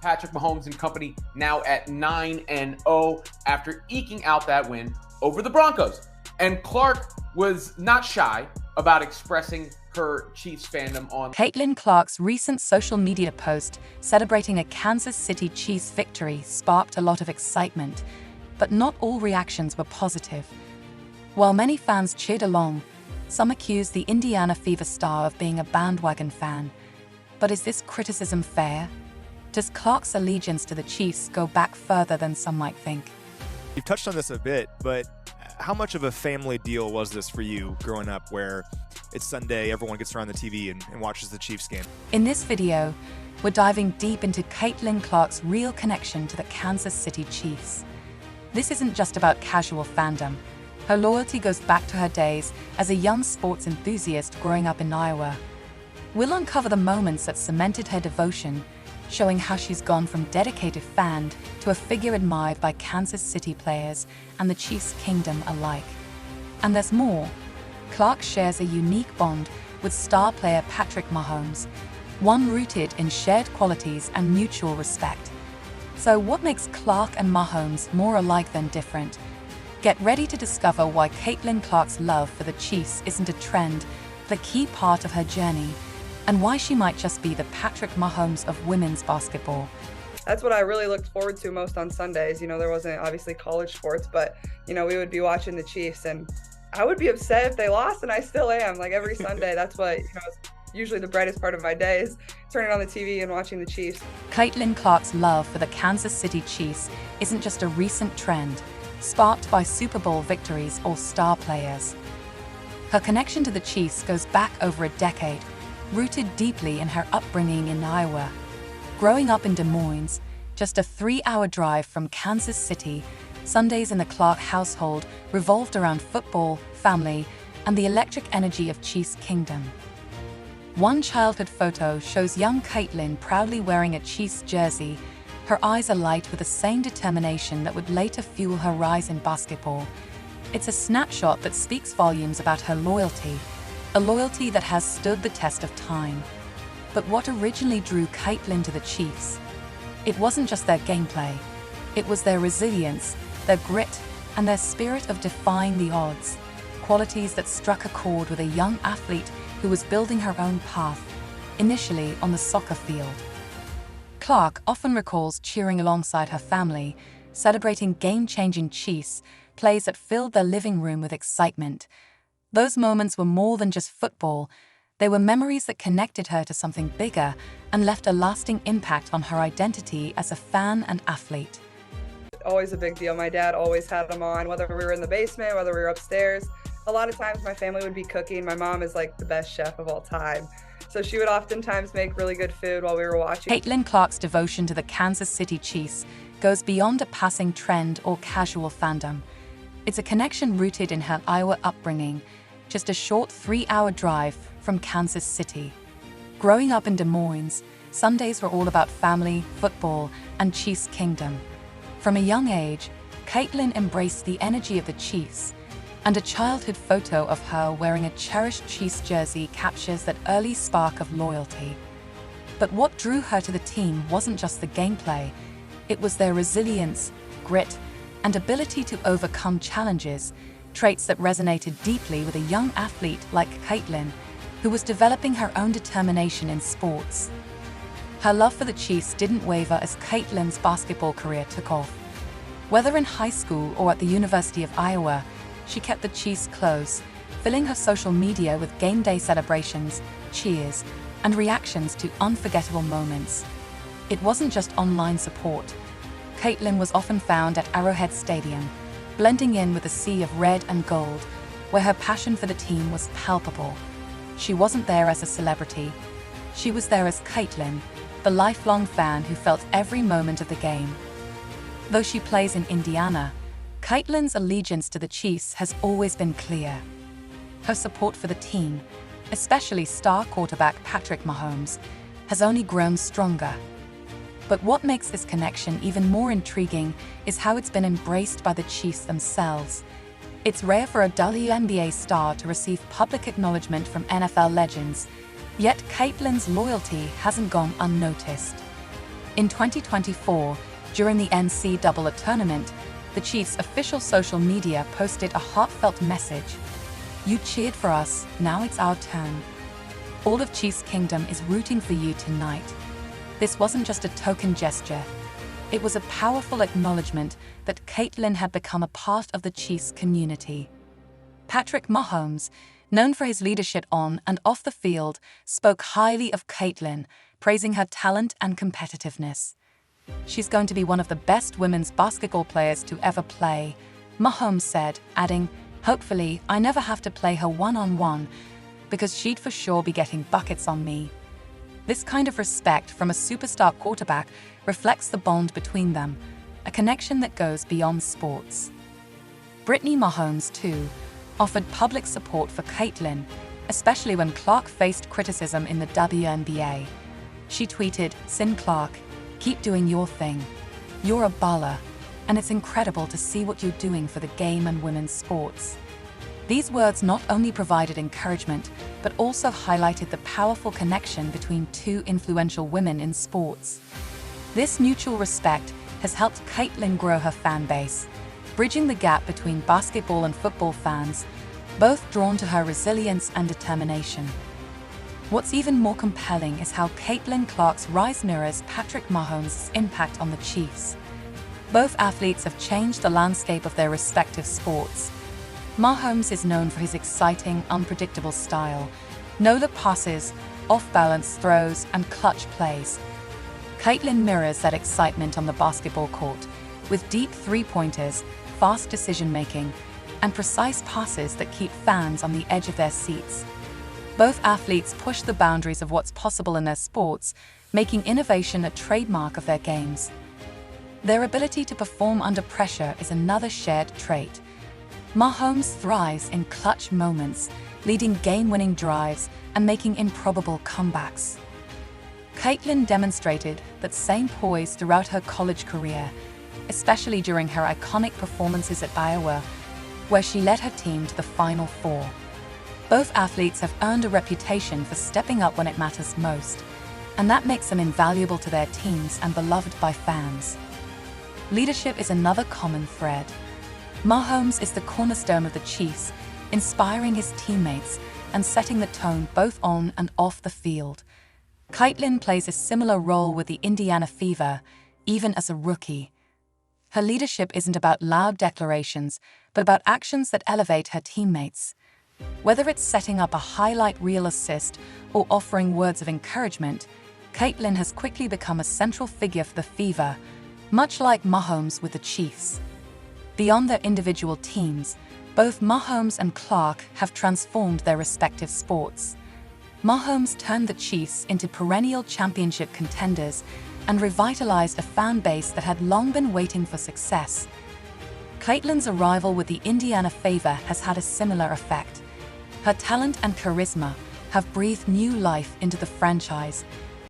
Patrick Mahomes and company now at 9-0 after eking out that win over the Broncos. And Clark was not shy about expressing her Chiefs fandom on Caitlin Clark's recent social media post celebrating a Kansas City Chiefs victory sparked a lot of excitement, but not all reactions were positive. While many fans cheered along, some accused the Indiana Fever star of being a bandwagon fan. But is this criticism fair? Does Clark's allegiance to the Chiefs go back further than some might think? You've touched on this a bit, but how much of a family deal was this for you growing up where it's Sunday, everyone gets around the TV and watches the Chiefs game? In this video, we're diving deep into Caitlin Clark's real connection to the Kansas City Chiefs. This isn't just about casual fandom. Her loyalty goes back to her days as a young sports enthusiast growing up in Iowa. We'll uncover the moments that cemented her devotion, showing how she's gone from dedicated fan to a figure admired by Kansas City players and the Chiefs kingdom alike. And there's more. Clark shares a unique bond with star player Patrick Mahomes, one rooted in shared qualities and mutual respect. So what makes Clark and Mahomes more alike than different? Get ready to discover why Caitlin Clark's love for the Chiefs isn't a trend, but a key part of her journey, and why she might just be the Patrick Mahomes of women's basketball. That's what I really looked forward to most on Sundays. You know, there wasn't obviously college sports, but, you know, we would be watching the Chiefs, and I would be upset if they lost, and I still am. Like every Sunday, that's what, you know, is usually the brightest part of my day is turning on the TV and watching the Chiefs. Caitlin Clark's love for the Kansas City Chiefs isn't just a recent trend, sparked by Super Bowl victories or star players. Her connection to the Chiefs goes back over a decade, rooted deeply in her upbringing in Iowa. Growing up in Des Moines, just a 3-hour drive from Kansas City, Sundays in the Clark household revolved around football, family, and the electric energy of Chiefs Kingdom. One childhood photo shows young Caitlin proudly wearing a Chiefs jersey, her eyes alight with the same determination that would later fuel her rise in basketball. It's a snapshot that speaks volumes about her loyalty, a loyalty that has stood the test of time. But what originally drew Caitlin to the Chiefs? It wasn't just their gameplay. It was their resilience, their grit, and their spirit of defying the odds, qualities that struck a chord with a young athlete who was building her own path, initially on the soccer field. Clark often recalls cheering alongside her family, celebrating game-changing Chiefs, plays that filled their living room with excitement. Those moments were more than just football. They were memories that connected her to something bigger and left a lasting impact on her identity as a fan and athlete. Always a big deal. My dad always had them on, whether we were in the basement, whether we were upstairs. A lot of times my family would be cooking. My mom is like the best chef of all time. So she would oftentimes make really good food while we were watching. Caitlin Clark's devotion to the Kansas City Chiefs goes beyond a passing trend or casual fandom. It's a connection rooted in her Iowa upbringing, just a short 3-hour drive from Kansas City. Growing up in Des Moines, Sundays were all about family, football, and Chiefs Kingdom. From a young age, Caitlin embraced the energy of the Chiefs, and a childhood photo of her wearing a cherished Chiefs jersey captures that early spark of loyalty. But what drew her to the team wasn't just the gameplay, it was their resilience, grit, and ability to overcome challenges, traits that resonated deeply with a young athlete like Caitlin, who was developing her own determination in sports. Her love for the Chiefs didn't waver as Caitlin's basketball career took off. Whether in high school or at the University of Iowa, she kept the Chiefs close, filling her social media with game day celebrations, cheers, and reactions to unforgettable moments. It wasn't just online support. Caitlin was often found at Arrowhead Stadium, blending in with the sea of red and gold, where her passion for the team was palpable. She wasn't there as a celebrity. She was there as Caitlin, the lifelong fan who felt every moment of the game. Though she plays in Indiana, Caitlin's allegiance to the Chiefs has always been clear. Her support for the team, especially star quarterback Patrick Mahomes, has only grown stronger. But what makes this connection even more intriguing is how it's been embraced by the Chiefs themselves. It's rare for a WNBA star to receive public acknowledgement from NFL legends, yet Caitlin's loyalty hasn't gone unnoticed. In 2024, during the NCAA tournament, the Chiefs' official social media posted a heartfelt message. "You cheered for us, now it's our turn. All of Chiefs Kingdom is rooting for you tonight." This wasn't just a token gesture. It was a powerful acknowledgement that Caitlyn had become a part of the Chiefs community. Patrick Mahomes, known for his leadership on and off the field, spoke highly of Caitlyn, praising her talent and competitiveness. "She's going to be one of the best women's basketball players to ever play," Mahomes said, adding, "Hopefully, I never have to play her one-on-one, because she'd for sure be getting buckets on me." This kind of respect from a superstar quarterback reflects the bond between them, a connection that goes beyond sports. Brittany Mahomes, too, offered public support for Caitlyn, especially when Clark faced criticism in the WNBA. She tweeted, "Sin Clark, keep doing your thing. You're a baller, and it's incredible to see what you're doing for the game and women's sports." These words not only provided encouragement, but also highlighted the powerful connection between two influential women in sports. This mutual respect has helped Caitlyn grow her fan base, bridging the gap between basketball and football fans, both drawn to her resilience and determination. What's even more compelling is how Caitlyn Clark's rise mirrors Patrick Mahomes' impact on the Chiefs. Both athletes have changed the landscape of their respective sports. Mahomes is known for his exciting, unpredictable style, no-look passes, off-balance throws, and clutch plays. Caitlyn mirrors that excitement on the basketball court, with deep three-pointers, fast decision-making, and precise passes that keep fans on the edge of their seats. Both athletes push the boundaries of what's possible in their sports, making innovation a trademark of their games. Their ability to perform under pressure is another shared trait. Mahomes thrives in clutch moments, leading game-winning drives and making improbable comebacks. Caitlyn demonstrated that same poise throughout her college career, especially during her iconic performances at Iowa, where she led her team to the Final Four. Both athletes have earned a reputation for stepping up when it matters most, and that makes them invaluable to their teams and beloved by fans. Leadership is another common thread. Mahomes is the cornerstone of the Chiefs, inspiring his teammates and setting the tone both on and off the field. Caitlyn plays a similar role with the Indiana Fever, even as a rookie. Her leadership isn't about loud declarations, but about actions that elevate her teammates. Whether it's setting up a highlight reel assist or offering words of encouragement, Caitlyn has quickly become a central figure for the Fever, much like Mahomes with the Chiefs. Beyond their individual teams, both Mahomes and Clark have transformed their respective sports. Mahomes turned the Chiefs into perennial championship contenders and revitalized a fan base that had long been waiting for success. Caitlyn's arrival with the Indiana Fever has had a similar effect. Her talent and charisma have breathed new life into the franchise,